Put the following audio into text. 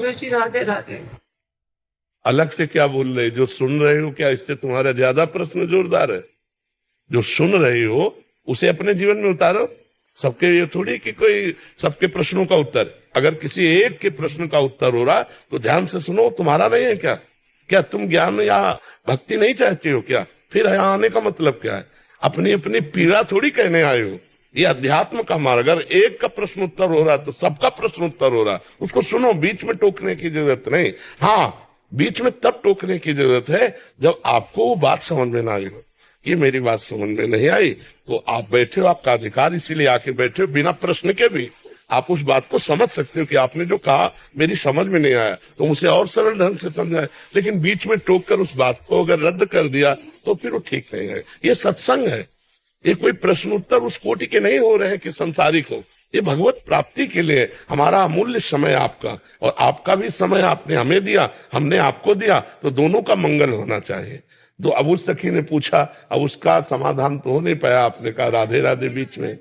सुबह जी राधे राधे। अलग से क्या बोल रहे, जो सुन रहे हो क्या इससे तुम्हारा ज्यादा प्रश्न जोरदार है? जो सुन रहे हो उसे अपने जीवन में उतारो। सबके ये थोड़ी कि कोई सबके प्रश्नों का उत्तर, अगर किसी एक के प्रश्न का उत्तर हो रहा तो ध्यान से सुनो। तुम्हारा नहीं है क्या? क्या तुम ज्ञान या भक्ति नहीं चाहते हो क्या? फिर यहाँ आने का मतलब क्या है? अपनी अपनी पीड़ा थोड़ी कहने आए हो। ये अध्यात्म का मार्ग, अगर एक का प्रश्न उत्तर हो रहा तो सबका प्रश्न उत्तर हो रहा, उसको सुनो। बीच में टोकने की जरूरत नहीं। हाँ, बीच में तब टोकने की जरूरत है जब आपको वो बात समझ में ना आई हो। ये मेरी बात समझ में नहीं आई तो आप बैठे हो, आपका अधिकार, इसीलिए आके बैठे हो। बिना प्रश्न के भी आप उस बात को समझ सकते हो कि आपने जो कहा मेरी समझ में नहीं आया, तो उसे और सरल ढंग से समझाए। लेकिन बीच में टोक कर उस बात को अगर रद्द कर दिया तो फिर वो ठीक नहीं है। ये सत्संग है, ये कोई प्रश्न उत्तर उस कोटि के नहीं हो रहे हैं कि संसारिक हो। ये भगवत प्राप्ति के लिए हमारा अमूल्य समय आपका, और आपका भी समय आपने हमें दिया, हमने आपको दिया, तो दोनों का मंगल होना चाहिए। तो अब उस सखी ने पूछा, अब उसका समाधान तो हो नहीं पाया। आपने कहा राधे राधे बीच में।